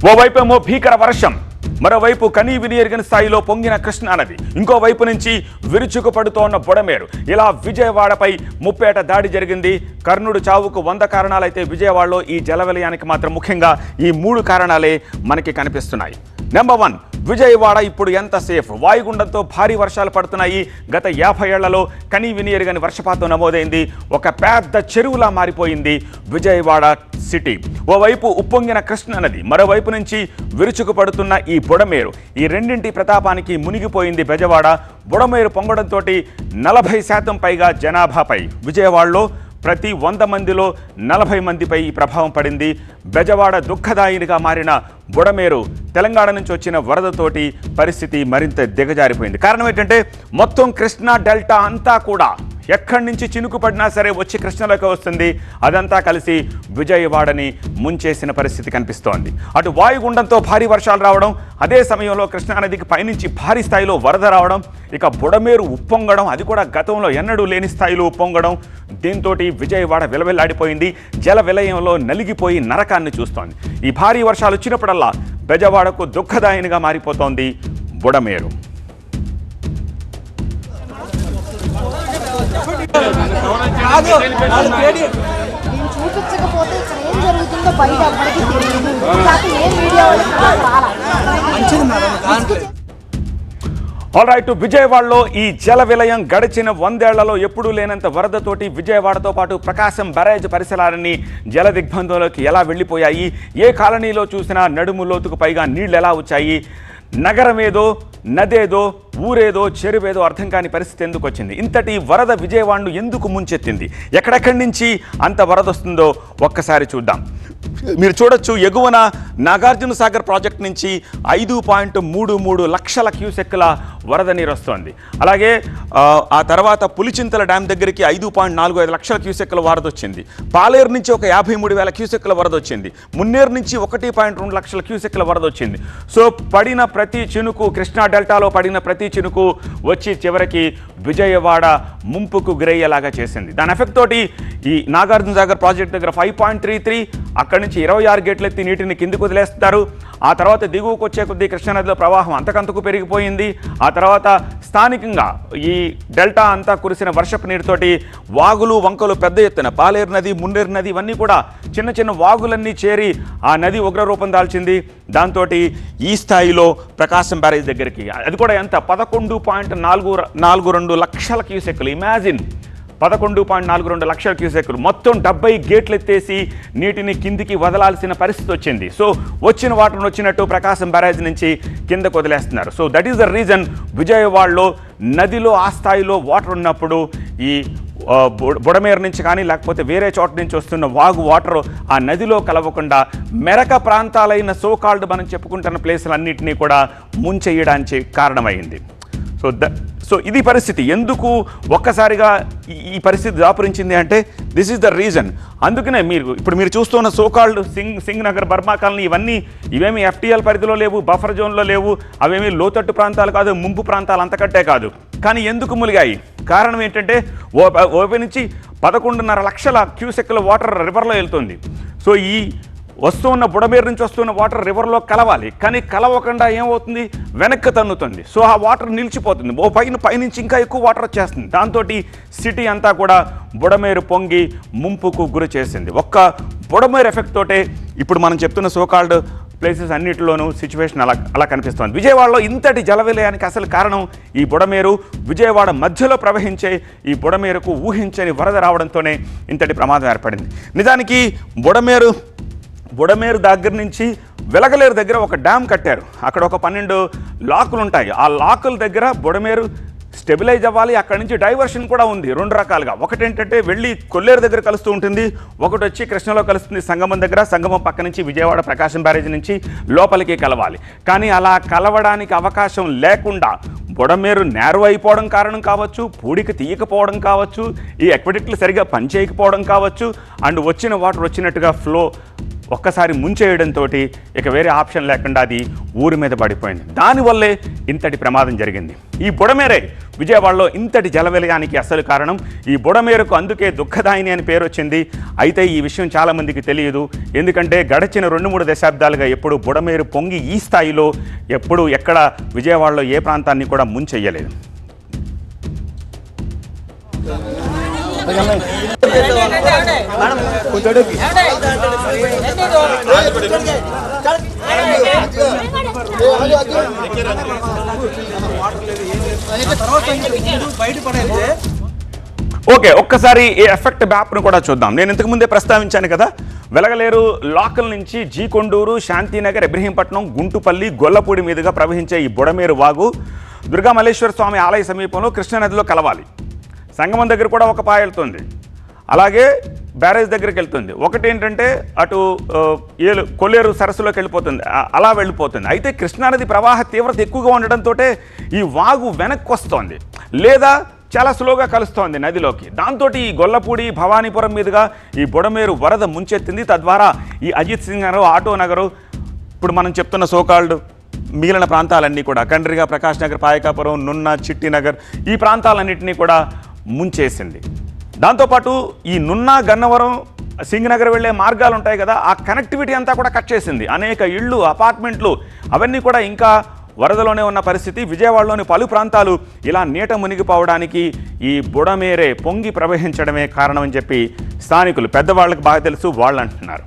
ఓవైపేమో భీకర వర్షం, మరోవైపు కనీవిని ఎరుగని స్థాయిలో పొంగిన కృష్ణానది, ఇంకోవైపు నుంచి విరుచుకు పడుతోన్న బుడమేరు. ఇలా విజయవాడపై ముప్పేట దాడి జరిగింది. కర్ణుడు చావుకు 100 కారణాలైతే విజయవాడలో ఈ జలవిలయానికి మాత్రం ముఖ్యంగా ఈ 3 కారణాలే మనకి కనిపిస్తున్నాయి. నెంబర్ 1, విజయవాడ ఇప్పుడు ఎంత సేఫ్? వాయుగుండంతో భారీ వర్షాలు పడుతున్నాయి. గత 50 ఏళ్లలో కనీవిని ఎరుగని వర్షపాతం నమోదైంది. ఒక పెద్ద చెరువులా మారిపోయింది విజయవాడ సిటీ. ఓవైపు ఉప్పొంగిన కృష్ణానది, మరోవైపు నుంచి విరుచుకు పడుతున్న ఈ బుడమేరు. ఈ రెండింటి ప్రతాపానికి మునిగిపోయింది బెజవాడ. బుడమేరు పొంగడంతో 40% పైగా జనాభాపై, విజయవాడలో ప్రతి 100 మందిలో 40 మందిపై ఈ ప్రభావం పడింది. బెజవాడ దుఃఖదాయినిగా మారిన బుడమేరు తెలంగాణ నుంచి వచ్చిన వరదతోటి పరిస్థితి మరింత దిగజారిపోయింది. కారణం ఏంటంటే మొత్తం కృష్ణా డెల్టా అంతా కూడా ఎక్కడి నుంచి చినుకు పడినా సరే వచ్చి కృష్ణలోకి వస్తుంది. అదంతా కలిసి విజయవాడని ముంచేసిన పరిస్థితి కనిపిస్తోంది. అటు వాయుగుండంతో భారీ వర్షాలు రావడం, అదే సమయంలో కృష్ణానదికి పైనుంచి భారీ స్థాయిలో వరద రావడం, ఇక బుడమేరు ఉప్పొంగడం, అది కూడా గతంలో ఎన్నడూ లేని స్థాయిలో ఉప్పొంగడం. దీంతో విజయవాడ విలవిల్లాడిపోయింది. జల విలయంలో నలిగిపోయి నరకాన్ని చూస్తోంది. ఈ భారీ వర్షాలు వచ్చినప్పుడల్లా బెజవాడకు దుఃఖదాయినిగా మారిపోతోంది బుడమేరు. చూపించకపోతే ఇక్కడ ఏం జరుగుతుందో బయట ఎవ్వరికి తెలియదు. ఏ మీడియా ఆల్రైట్, విజయవాడలో ఈ జల విలయం గడిచిన 100 ఏళ్లలో ఎప్పుడూ లేనంత వరదతోటి విజయవాడతో పాటు ప్రకాశం బ్యారేజ్ పరిసరాలన్నీ జల దిగ్బంధంలోకి ఎలా వెళ్ళిపోయాయి? ఏ కాలనీలో చూసినా నడుము లోతుకు పైగా నీళ్లు ఎలా వచ్చాయి? నగరమేదో, నదేదో, ఊరేదో, చెరువేదో అర్థం కాని పరిస్థితి ఎందుకు వచ్చింది? ఇంతటి వరద విజయవాడను ఎందుకు ముంచెత్తింది? ఎక్కడెక్కడి నుంచి అంత వరద వస్తుందో ఒక్కసారి చూద్దాం. మీరు చూడొచ్చు, ఎగువన నాగార్జున సాగర్ ప్రాజెక్ట్ నుంచి 5.33 లక్షల క్యూసెక్కుల వరద నీరు వస్తోంది. అలాగే ఆ తర్వాత పులిచింతల డ్యామ్ దగ్గరికి 5.45 లక్షల క్యూసెక్కుల వరద వచ్చింది. పాలేరు నుంచి ఒక 53,000 క్యూసెక్కుల వరద వచ్చింది. మున్నేరు నుంచి 1.2 లక్షల క్యూసెక్కుల వరద వచ్చింది. సో పడిన ప్రతి చినుకు, కృష్ణా డెల్టాలో పడిన ప్రతి చినుకు వచ్చి చివరికి విజయవాడ ముంపుకు గురయ్యేలాగా చేసింది. దాని ఎఫెక్ట్ తోటి ఈ నాగార్జున సాగర్ ప్రాజెక్ట్ దగ్గర 5.33, అక్కడి నుంచి 26 గేట్లు ఎత్తి నీటిని కిందికి వదిలేస్తారు. ఆ తర్వాత దిగువకు వచ్చే కొద్దీ కృష్ణానదిలో ప్రవాహం అంతకంతకు పెరిగిపోయింది. ఆ తర్వాత స్థానికంగా ఈ డెల్టా అంతా కురిసిన వర్షపు నీటితోటి వాగులు, వంకలు పెద్ద ఎత్తున, పాలేరు నది, మున్నేరు నది, ఇవన్నీ కూడా చిన్న చిన్న వాగులన్నీ చేరి ఆ నది ఉగ్రరూపం దాల్చింది. దాంతో ఈ స్థాయిలో ప్రకాశం బ్యారేజ్ దగ్గరికి, అది కూడా ఎంత, 11.42 లక్షల క్యూసెక్కులు. ఇమాజిన్, 11.42 లక్షల క్యూసెక్కులు. మొత్తం 70 గేట్లు ఎత్తేసి నీటిని కిందికి వదలాల్సిన పరిస్థితి వచ్చింది. సో వచ్చిన వాటర్ వచ్చినట్టు ప్రకాశం బ్యారేజ్ నుంచి కిందకు వదిలేస్తున్నారు. So that is the reason విజయవాడలో నదిలో ఆ స్థాయిలో వాటర్ ఉన్నప్పుడు ఈ బుడమేరు నుంచి కానీ లేకపోతే వేరే చోట నుంచి వస్తున్న వాగు వాటర్ ఆ నదిలో కలవకుండా మెరక ప్రాంతాలైన సోకాల్డ్ మనం చెప్పుకుంటున్న ప్లేసులన్నింటినీ కూడా ముంచెయ్యడానికి కారణమైంది. సో ఇది పరిస్థితి. ఎందుకు ఒక్కసారిగా ఈ పరిస్థితి దాపురించింది అంటే దిస్ ఈజ్ ద రీజన్. అందుకనే మీరు చూస్తున్న so called Singh Nagar, Burma colony, ఇవేమి FTL పరిధిలో లేవు, బఫర్ జోన్లో లేవు, అవేమి లోతట్టు ప్రాంతాలు కాదు, ముంపు ప్రాంతాలు అంతకంటే కాదు. కానీ ఎందుకు ములిగాయి? కారణం ఏంటంటే ఓపే నుంచి 11.5 లక్షల క్యూసెక్కుల వాటర్ రివర్లో వెళ్తుంది. సో ఈ వస్తున్న బుడమేరు నుంచి వస్తున్న వాటర్ రివర్లో కలవాలి, కానీ కలవకుండా ఏమవుతుంది, వెనక్కి తన్నుతుంది. సో ఆ వాటర్ నిలిచిపోతుంది. పైనుంచి ఇంకా ఎక్కువ వాటర్ వచ్చేస్తుంది. దాంతో సిటీ అంతా కూడా బుడమేరు పొంగి ముంపుకు గురి చేసింది. ఒక్క బుడమేరు ఎఫెక్ట్ తోటే ఇప్పుడు మనం చెప్తున్న సోకాల్డ్ ప్లేసెస్ అన్నిటిలోనూ సిచ్యువేషన్ అలా కనిపిస్తోంది. విజయవాడలో ఇంతటి జల విలయానికి అసలు కారణం ఈ బుడమేరు. విజయవాడ మధ్యలో ప్రవహించే ఈ బుడమేరుకు ఊహించని వరద రావడంతోనే ఇంతటి ప్రమాదం ఏర్పడింది. నిజానికి బుడమేరు దగ్గర నుంచి వెలగలేరు దగ్గర ఒక డ్యామ్ కట్టారు. అక్కడ ఒక 12 లాకులు ఉంటాయి. ఆ లాకుల దగ్గర బుడమేరు స్టెబిలైజ్ అవ్వాలి. అక్కడి నుంచి డైవర్షన్ కూడా ఉంది 2 రకాలుగా. ఒకటేంటంటే వెళ్ళి కొల్లేరు దగ్గర కలుస్తూ ఉంటుంది, ఒకటి వచ్చి కృష్ణలో కలుస్తుంది సంగమం దగ్గర. సంగమం పక్క నుంచి విజయవాడ ప్రకాశం బ్యారేజ్ నుంచి లోపలికి కలవాలి. కానీ అలా కలవడానికి అవకాశం లేకుండా బుడమేరు నేరు అయిపోవడం కారణం కావచ్చు, పూడికి తీయకపోవడం కావచ్చు, ఈ ఎక్విడిక్లు సరిగా పనిచేయకపోవడం కావచ్చు, అండ్ వచ్చిన వాటర్ వచ్చినట్టుగా ఫ్లో ఒక్కసారి ముంచేయడంతో ఇక వేరే ఆప్షన్ లేకుండా అది ఊరి మీద పడిపోయింది. దానివల్లే ఇంతటి ప్రమాదం జరిగింది. ఈ బుడమేరే విజయవాడలో ఇంతటి జలవిలయానికి అసలు కారణం. ఈ బుడమేరకు అందుకే దుఃఖదాయిని అని పేరు వచ్చింది. అయితే ఈ విషయం చాలామందికి తెలియదు. ఎందుకంటే గడిచిన 2-3 దశాబ్దాలుగా ఎప్పుడు బుడమేరు పొంగి ఈ స్థాయిలో ఎప్పుడు ఎక్కడ విజయవాడలో ఏ ప్రాంతాన్ని కూడా ముంచెయ్యలేదు. ఓకే, ఒక్కసారి ఈ ఎఫెక్ట్ మ్యాప్ను కూడా చూద్దాం. నేను ఇంతకుముందే ప్రస్తావించాను కదా, వెలగలేరు లోకల్ నుంచి జీకొండూరు, శాంతినగర్, ఇబ్రహీంపట్నం, గుంటుపల్లి, గొల్లపూడి మీదుగా ప్రవహించే ఈ బుడమేరు వాగు దుర్గామల్లేశ్వర స్వామి ఆలయ సమీపంలో కృష్ణానదిలో కలవాలి. సంగమం దగ్గర కూడా ఒక పాయ వెళ్తుంది, అలాగే బ్యారేజ్ దగ్గరికి వెళ్తుంది. ఒకటి ఏంటంటే అటు కొల్లేరు సరస్సులోకి వెళ్ళిపోతుంది, అలా వెళ్ళిపోతుంది. అయితే కృష్ణానది ప్రవాహ తీవ్రత ఎక్కువగా ఉండడంతో ఈ వాగు వెనక్కి వస్తోంది, లేదా చాలా స్లోగా కలుస్తోంది నదిలోకి. దాంతో ఈ గొల్లపూడి, భవానీపురం మీదుగా ఈ బుడమేరు వరద ముంచెత్తింది. తద్వారా ఈ అజిత్ సింగ్ నగరు, ఆటో నగరు, ఇప్పుడు మనం చెప్తున్న సోకాల్డ్ మిగిలిన ప్రాంతాలన్నీ కూడా కండ్రిగా, ప్రకాష్ నగర్, పాయకాపురం, నున్న, చిట్టి నగర్, ఈ ప్రాంతాలన్నింటినీ కూడా ముంచేసింది. దాంతోపాటు ఈ నున్న, గన్నవరం, సింగ్ నగర్ వెళ్ళే మార్గాలు ఉంటాయి కదా, ఆ కనెక్టివిటీ అంతా కూడా కట్ చేసింది. అనేక ఇళ్ళు, అపార్ట్మెంట్లు అవన్నీ కూడా ఇంకా వరదలోనే ఉన్న పరిస్థితి. విజయవాడలోని పలు ప్రాంతాలు ఇలా నీట మునిగిపోవడానికి ఈ బుడమేరే పొంగి ప్రవహించడమే కారణం అని చెప్పి స్థానికులు, పెద్దవాళ్ళకి బాగా తెలుసు, వాళ్ళు అంటున్నారు.